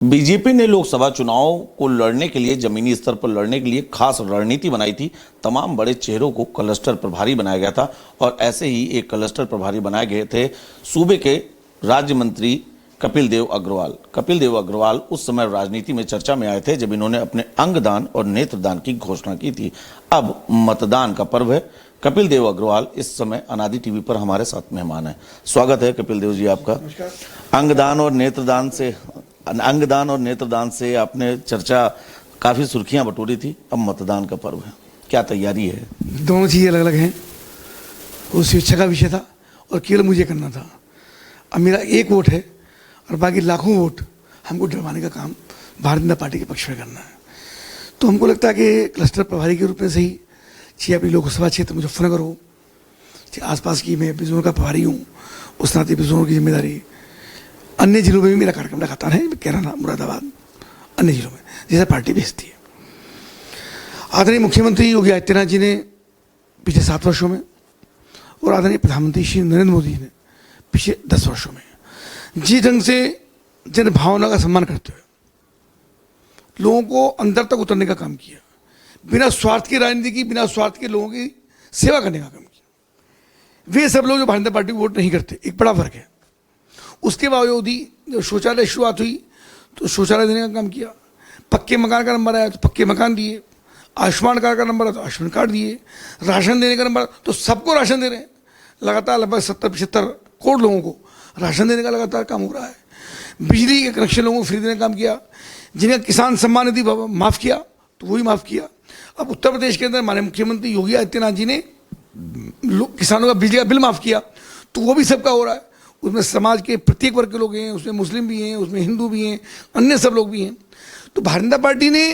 BJP ने लोकसभा चुनाव को लड़ने के लिए जमीनी स्तर पर लड़ने के लिए खास रणनीति बनाई थी। तमाम बड़े चेहरों को क्लस्टर प्रभारी बनाया गया था और ऐसे ही एक क्लस्टर प्रभारी बनाए गए थे सूबे के राज्य मंत्री कपिल देव अग्रवाल। कपिल देव अग्रवाल उस समय राजनीति में चर्चा में आए थे जब इन्होंने अपने अंगदान और नेत्रदान की घोषणा की थी। अब मतदान का पर्व है। कपिल देव अग्रवाल इस समय अनादि टीवी पर हमारे साथ मेहमान है। स्वागत है कपिल देव जी आपका। अंगदान और नेत्रदान से आपने चर्चा काफी सुर्खियां बटोरी थी। अब मतदान का पर्व है, क्या तैयारी है? दोनों चीज़ें अलग अलग हैं। वो शिक्षा का विषय था और केवल मुझे करना था। अब मेरा एक वोट है और बाकी लाखों वोट हमको डरवाने का काम भारतीय जनता पार्टी के पक्ष में करना है। तो हमको लगता है कि क्लस्टर प्रभारी के रूप में सही, चाहे अपनी लोकसभा क्षेत्र मुजफ्फरनगर हो, चाहे आसपास की मैं बिजनौर का प्रभारी हूँ, उस नाते बिजनौर की जिम्मेदारी, अन्य जिलों में भी मेरा कार्यक्रम लगातार है, कैराना, मुरादाबाद, अन्य जिलों में जैसे पार्टी भेजती है। आदरणीय मुख्यमंत्री योगी आदित्यनाथ जी ने पिछले 7 वर्षों में और आदरणीय प्रधानमंत्री श्री नरेंद्र मोदी ने पिछले 10 वर्षों में जिस ढंग से जन भावना का सम्मान करते हुए लोगों को अंदर तक उतरने का काम किया, बिना स्वार्थ की राजनीति की, बिना स्वार्थ के लोगों की सेवा करने का काम किया। वे सब लोग जो भारतीय जनता पार्टी को वोट नहीं करते, एक बड़ा फर्क है। उसके बावजूद ही जब शौचालय शुरुआत हुई तो शौचालय देने का काम किया, पक्के मकान का नंबर आया तो पक्के मकान दिए, आयुष्मान कार्ड का नंबर आया तो आयुष्मान कार्ड दिए, राशन देने का नंबर तो सबको राशन दे रहे हैं। लगातार लगभग 70-75 करोड़ लोगों को राशन देने का लगातार काम हो रहा है। बिजली के कनेक्शन लोगों को फ्री देने का काम किया। जिन्हें किसान सम्मान निधि माफ़ किया तो वही माफ़ किया। अब उत्तर प्रदेश के अंदर माननीय मुख्यमंत्री योगी आदित्यनाथ जी ने किसानों का बिजली का बिल माफ़ किया, तो वो भी सबका हो रहा है। उसमें समाज के प्रत्येक वर्ग के लोग हैं, उसमें मुस्लिम भी हैं, उसमें हिंदू भी हैं, अन्य सब लोग भी हैं। तो भारतीय जनता पार्टी ने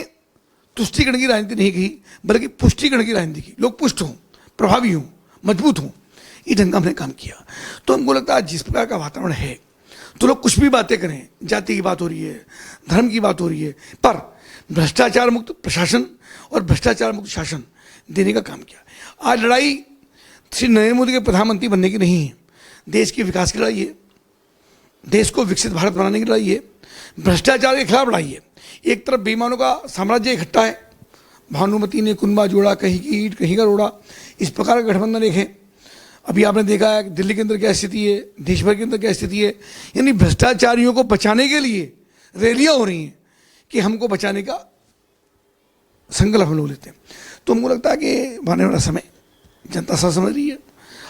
तुष्टिकरण की राजनीति नहीं की, बल्कि पुष्टिकरण की राजनीति की। लोग पुष्ट हों, प्रभावी हों, मजबूत हों, इस ढंग का हमने काम किया। तो हमको लगता है जिस प्रकार का वातावरण है तो लोग कुछ भी बातें करें, जाति की बात हो रही है, धर्म की बात हो रही है, पर भ्रष्टाचार मुक्त प्रशासन और भ्रष्टाचार मुक्त शासन देने का काम किया। आज लड़ाई श्री नरेंद्र मोदी के प्रधानमंत्री बनने की नहीं है, देश के विकास की लड़ाई है, देश को विकसित भारत बनाने की लड़ाई है, भ्रष्टाचार के खिलाफ लड़ाई है। एक तरफ बेईमानों का साम्राज्य इकट्ठा है, भानुमति ने कुनबा जोड़ा, कहीं की ईंट कहीं का रोड़ा, इस प्रकार का गठबंधन एक है। अभी आपने देखा है दिल्ली के अंदर क्या स्थिति है, देश भर के अंदर क्या स्थिति है। यानी भ्रष्टाचारियों को बचाने के लिए रैलियां हो रही हैं कि हमको बचाने का संकल्प हम लोग लेते हैं। तो हमको लगता है कि आने वाला समय जनता सब समझ रही है,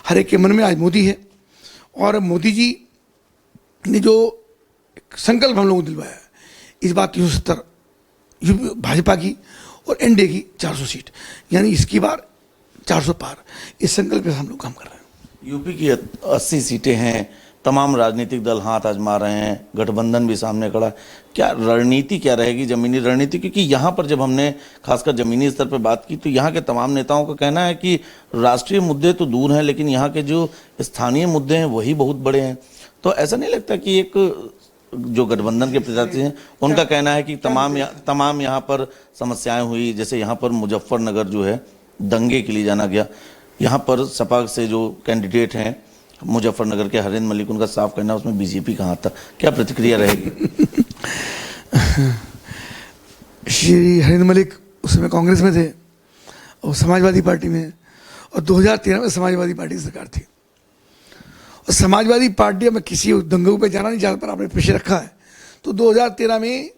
हर एक के मन में आज मोदी है और मोदी जी ने जो संकल्प हम लोगों को दिलवाया है, इस बार 370 भाजपा की और एनडीए की 400 सीट, यानी इसकी बार 400 पार, इस संकल्प के साथ हम लोग काम कर रहे हैं। यूपी की 80 सीटें हैं, तमाम राजनीतिक दल हाथ आजमा रहे हैं, गठबंधन भी सामने खड़ा है। क्या रणनीति क्या रहेगी, जमीनी रणनीति? क्योंकि यहाँ पर जब हमने खासकर जमीनी स्तर पर बात की तो यहाँ के तमाम नेताओं का कहना है कि राष्ट्रीय मुद्दे तो दूर हैं, लेकिन यहाँ के जो स्थानीय मुद्दे हैं वही बहुत बड़े हैं। तो ऐसा नहीं लगता कि एक जो गठबंधन के प्रत्याशी हैं उनका कहना है कि तमाम यहाँ पर समस्याएं हुई, जैसे यहाँ पर मुजफ्फरनगर जो है दंगे के लिए जाना गया, यहाँ पर सपा से जो कैंडिडेट हैं मुजफ्फरनगर के हरेंद्र मलिक, उनका साफ कहना है उसमें बीजेपी कहाँ था। क्या प्रतिक्रिया रहेगी? श्री हरेंद्र मलिक उस समय कांग्रेस में थे और समाजवादी पार्टी में, और 2013 में समाजवादी पार्टी की सरकार थी। और समाजवादी पार्टी में किसी दंगों पे जाना नहीं चाहता, पर आपने पीछे रखा है। तो 2013 में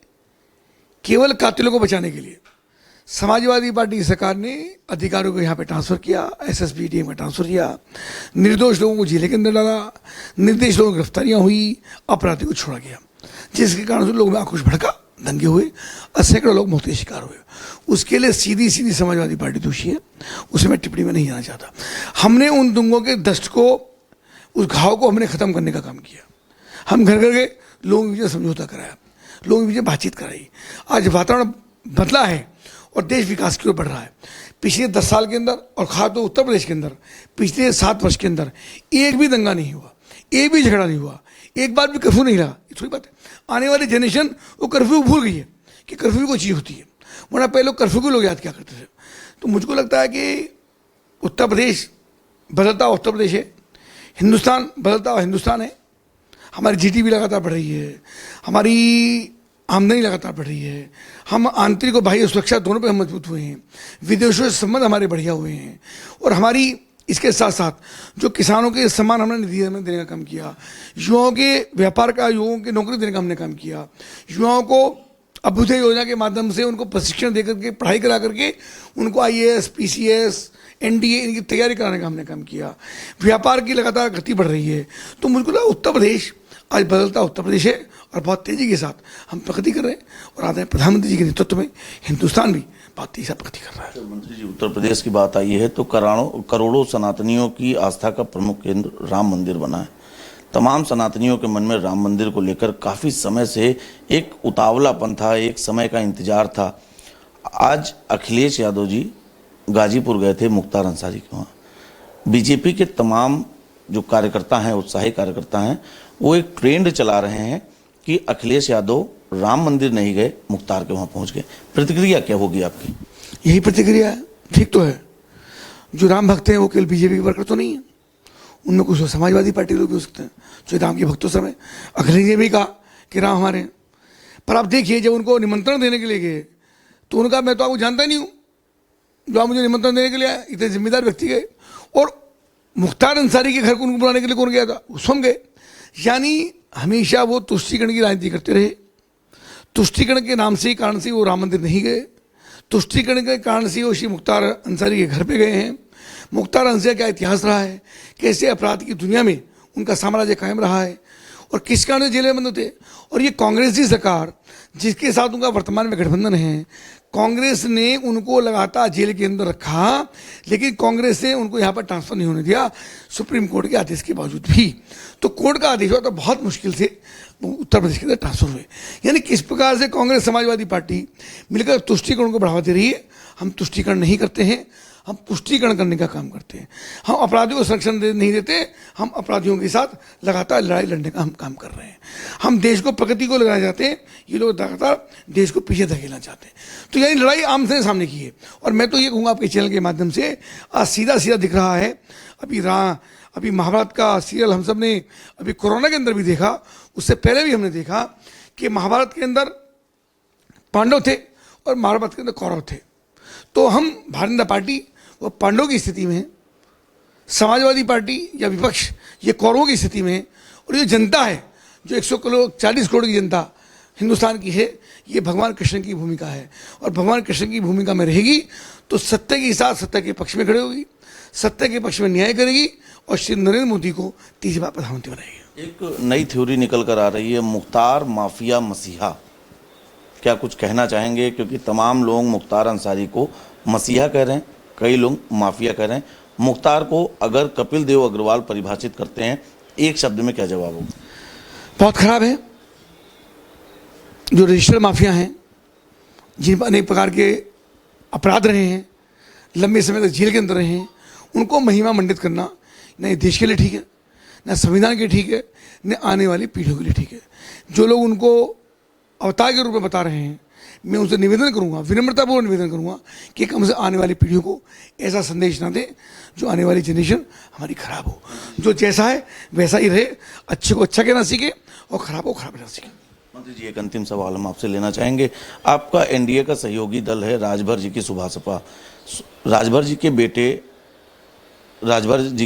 केवल कातिलों को बचाने के लिए समाजवादी पार्टी की सरकार ने अधिकारियों को यहाँ पे ट्रांसफ़र किया, एसएसपी टीम में ट्रांसफ़र किया, निर्दोष लोगों को जेल के अंदर डाला, निर्दोष लोगों की गिरफ्तारियाँ हुई, अपराधी को छोड़ा गया, जिसके कारण से लोगों में आक्रोश भड़का, दंगे हुए और सैकड़ों लोग मौत के शिकार हुए। उसके लिए सीधी समाजवादी पार्टी दोषी है, उसे मैं टिप्पणी में नहीं जाना चाहता। हमने उन दंगों के दस्त को, उस घाव को हमने ख़त्म करने का काम किया। हम घर घर गए, लोगों के बीच समझौता कराया, लोगों के बीच बातचीत कराई। आज वातावरण बदला है और देश विकास की ओर बढ़ रहा है। पिछले 10 साल के अंदर और खासतौर उत्तर प्रदेश के अंदर पिछले 7 वर्ष के अंदर एक भी दंगा नहीं हुआ, एक भी झगड़ा नहीं हुआ, एक बार भी कर्फ्यू नहीं लगा। ये थोड़ी बात है। आने वाली जनरेशन वो कर्फ्यू भूल गई है कि कर्फ्यू को चीज़ होती है, वरना पहले लोग कर्फ्यू को लोग याद क्या करते थे। तो मुझको लगता है कि उत्तर प्रदेश बदलता हुआ उत्तर प्रदेश है, हिंदुस्तान बदलता हुआ हिंदुस्तान है। हमारी जीडीपी लगातार बढ़ रही है, हमारी आमदनी लगातार बढ़ रही है, हम आंतरिक और बाह्य सुरक्षा दोनों पे हम मजबूत हुए हैं, विदेशों से संबंध हमारे बढ़िया हुए हैं, और हमारी इसके साथ साथ जो किसानों के सम्मान हमने निधि में देने का काम किया, युवाओं के व्यापार का, युवाओं की नौकरी देने का हमने काम किया, युवाओं को अभ्युदय योजना के माध्यम से उनको प्रशिक्षण देकर के पढ़ाई करा करके उनको IAS, PCS, NDA इनकी तैयारी कराने का हमने काम किया, व्यापार की लगातार गति बढ़ रही है। तो मुझको लगा उत्तर प्रदेश आज बदलता उत्तर प्रदेश है और बहुत तेज़ी के साथ हम प्रगति कर रहे हैं, और आदरणीय प्रधानमंत्री जी के नेतृत्व में हिंदुस्तान भी बहुत तेजी से प्रगति कर रहा है। तो मंत्री जी, उत्तर प्रदेश की बात आई है तो करोड़ों सनातनियों की आस्था का प्रमुख केंद्र राम मंदिर बना है। तमाम सनातनियों के मन में राम मंदिर को लेकर काफ़ी समय से एक उतावलापन था, एक समय का इंतजार था। आज अखिलेश यादव जी गाजीपुर गए थे मुख्तार अंसारी के वहाँ। बीजेपी के तमाम जो कार्यकर्ता हैं, उत्साही कार्यकर्ता हैं, वो एक ट्रेंड चला रहे हैं कि अखिलेश यादव राम मंदिर नहीं गए, मुख्तार के वहाँ पहुँच गए। प्रतिक्रिया क्या होगी आपकी? यही प्रतिक्रिया है, ठीक तो है। जो राम भक्त हैं वो केवल बीजेपी के वर्कर तो नहीं है, उनमें कुछ समाजवादी पार्टी लोग भी हो सकते हैं जो राम के भक्तों समय। अखिलेश जी ने भी कहा कि राम हमारे हैं, पर आप देखिए जब उनको निमंत्रण देने के लिए गए तो उनका मैं तो आपको जानता नहीं हूँ, जो आप मुझे निमंत्रण देने के लिए आए, इतने जिम्मेदार व्यक्ति गए, और मुख्तार अंसारी के घर को उनको बुलाने के लिए कौन गया था? उस हम गए। यानी हमेशा वो तुष्टीकरण की राजनीति करते रहे। तुष्टीकरण के नाम से, कारण से वो राम मंदिर नहीं गए, तुष्टीकरण के कारण से वो श्री मुख्तार अंसारी के घर पे गए हैं। मुख्तार अंसारी का इतिहास रहा है, कैसे अपराध की दुनिया में उनका साम्राज्य कायम रहा है, और किस कारण से जेल में बंद होते। और ये कांग्रेस की सरकार जिसके साथ उनका वर्तमान में गठबंधन है, कांग्रेस ने उनको लगातार जेल के अंदर रखा, लेकिन कांग्रेस ने उनको यहाँ पर ट्रांसफर नहीं होने दिया सुप्रीम कोर्ट के आदेश के बावजूद भी। तो कोर्ट का आदेश हुआ तो बहुत मुश्किल से उत्तर प्रदेश के अंदर ट्रांसफर हुए। यानी किस प्रकार से कांग्रेस समाजवादी पार्टी मिलकर तुष्टीकरण को बढ़ावा दे रही है। हम तुष्टीकरण नहीं करते हैं, हम पुष्टिकरण करने का काम करते हैं। हम अपराधियों को संरक्षण नहीं देते, हम अपराधियों के साथ लगातार लड़ाई लड़ने का हम काम कर रहे हैं। हम देश को प्रगति को लगाना चाहते हैं, ये लोग लगातार देश को पीछे धकेलना चाहते हैं। तो यानी लड़ाई आमने सामने की है। और मैं तो ये कहूँगा आपके चैनल के माध्यम से, आज सीधा सीधा दिख रहा है। अभी महाभारत का सीरियल हम सब ने अभी कोरोना के अंदर भी देखा, उससे पहले भी हमने देखा कि महाभारत के अंदर पांडव थे और महाभारत के अंदर कौरव थे। तो हम भारतीय जनता पार्टी वो पांडवों की स्थिति में है, समाजवादी पार्टी या विपक्ष ये कौरवों की स्थिति में है, और ये जनता है जो 140 करोड़ की जनता हिंदुस्तान की है, ये भगवान कृष्ण की भूमिका है। और भगवान कृष्ण की भूमिका में रहेगी तो सत्य के साथ सत्य के पक्ष में खड़े होगी, सत्य के पक्ष में न्याय करेगी, और श्री नरेंद्र मोदी को तीसरी बार प्रधानमंत्री बनाएगी। एक नई थ्योरी निकल कर आ रही है, मुख्तार माफिया मसीहा। क्या कुछ कहना चाहेंगे? क्योंकि तमाम लोग मुख्तार अंसारी को मसीहा कह रहे हैं, कई लोग माफिया कह रहे हैं। मुख्तार को अगर कपिल देव अग्रवाल परिभाषित करते हैं, एक शब्द में क्या जवाब होगा? बहुत खराब है। जो रजिस्टर्ड माफिया हैं, जिन पर अनेक प्रकार के अपराध रहे हैं, लंबे समय तक जेल के अंदर रहे हैं, उनको महिमा मंडित करना न देश के लिए ठीक है, न संविधान के ठीक है, न आने वाली पीढ़ियों के लिए ठीक है। जो लोग उनको अवतार के रूप में बता रहे हैं, मैं उनसे निवेदन करूंगा, विनम्रतापूर्वक निवेदन करूंगा कि कम से आने वाली पीढ़ियों को ऐसा संदेश ना दें जो आने वाली जनरेशन हमारी खराब हो। जो जैसा है वैसा ही रहे, अच्छे को अच्छा कहना सीखे और खराब को खराब कहना सीखे। मंत्री जी, एक अंतिम सवाल हम आपसे लेना चाहेंगे। आपका एनडीए का सहयोगी दल है राजभर जी की सुभाष सपा। राजभर जी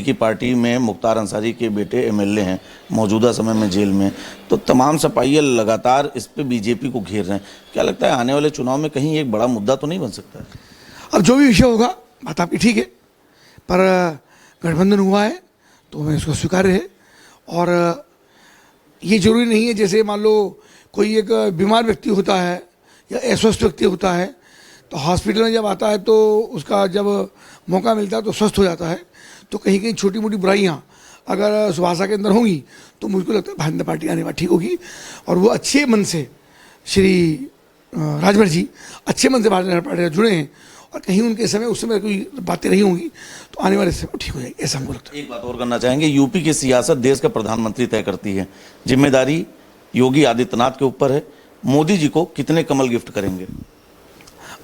की पार्टी में मुख्तार अंसारी के बेटे एमएलए हैं, मौजूदा समय में जेल में। तो तमाम सपाइये लगातार इस पे बीजेपी को घेर रहे हैं। क्या लगता है आने वाले चुनाव में कहीं एक बड़ा मुद्दा तो नहीं बन सकता है? अब जो भी विषय होगा, बात आपकी ठीक है, पर गठबंधन हुआ है तो हमें इसको स्वीकार्य है। और ये जरूरी नहीं है जैसे मान लो कोई एक बीमार व्यक्ति होता है या अस्वस्थ व्यक्ति होता है तो हॉस्पिटल में जब आता है तो उसका जब मौका मिलता है तो स्वस्थ हो जाता है। तो कहीं कहीं छोटी मोटी बुराइयाँ अगर सुभाषा के अंदर होंगी तो मुझको लगता है भारतीय जनता पार्टी आने वाली ठीक होगी। और वो अच्छे मन से श्री राजभर जी अच्छे मन से भारतीय जनता पार्टी से जुड़े हैं, और कहीं उनके समय उस समय कोई बातें रही होंगी तो आने वाले समय ठीक हो जाएगी, ऐसा हमको लगता है। एक बात और करना चाहेंगे, यूपी की सियासत देश का प्रधानमंत्री तय करती है, जिम्मेदारी योगी आदित्यनाथ के ऊपर है। मोदी जी को कितने कमल गिफ्ट करेंगे?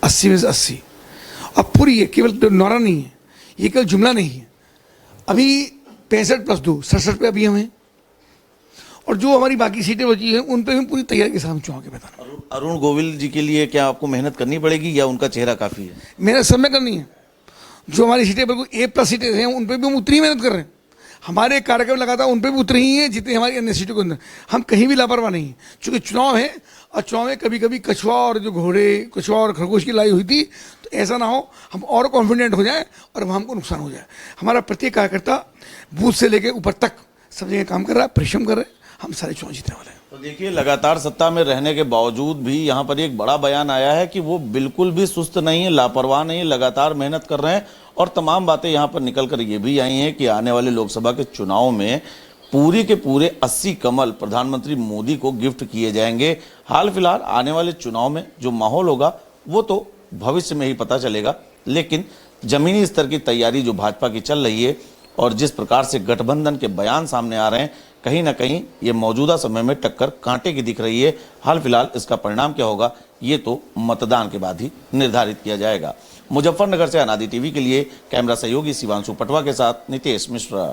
80 में से 80। अब पूरी ये केवल नौरा नहीं है, ये केवल जुमला नहीं है। अभी 65+2 67 पे अभी हम हैं, और जो हमारी बाकी सीटें बची हैं उन पर भी पूरी तैयारी के साथ हम चुनाव के मैदान में। अरुण गोविल जी के लिए क्या आपको मेहनत करनी पड़ेगी या उनका चेहरा काफी है? मेहनत सब में करनी है। जो हमारी सीटें बिल्कुल A+ सीटें हैं उन पर भी हम उतनी ही मेहनत कर रहे हैं। हमारे कार्यक्रम लगातार उन पर भी उतरे ही हैं जितनी हमारी अन्य सीटों के अंदर। हम कहीं भी लापरवाह नहीं हैं, चूँकि चुनाव है और चुनाव में कभी कभी कछुआ और जो घोड़े, कछुआ और खरगोश की लड़ाई हुई थी, तो ऐसा ना हो हम और कॉन्फिडेंट हो जाए और वहाँ हमको नुकसान हो जाए। हमारा प्रत्येक कार्यकर्ता बूथ से लेकर ऊपर तक सब जगह काम कर रहा है, परिश्रम कर रहे हैं, हम सारे चुनाव जीतने वाले हैं। तो देखिए, लगातार सत्ता में रहने के बावजूद भी यहाँ पर एक बड़ा बयान आया है कि वो बिल्कुल भी सुस्त नहीं है, लापरवाह नहीं है, लगातार मेहनत कर रहे हैं। और तमाम बातें यहाँ पर निकल कर ये भी आई हैं कि आने वाले लोकसभा के चुनाव में पूरी के पूरे 80 कमल प्रधानमंत्री मोदी को गिफ्ट किए जाएंगे। हाल फिलहाल आने वाले चुनाव में जो माहौल होगा वो तो भविष्य में ही पता चलेगा, लेकिन जमीनी स्तर की तैयारी जो भाजपा की चल रही है और जिस प्रकार से गठबंधन के बयान सामने आ रहे हैं, कहीं ना कहीं ये मौजूदा समय में टक्कर कांटे की दिख रही है। हाल फिलहाल इसका परिणाम क्या होगा ये तो मतदान के बाद ही निर्धारित किया जाएगा। मुजफ्फरनगर से अनादि टीवी के लिए कैमरा सहयोगी शिवांशु पटवा के साथ नितेश मिश्रा।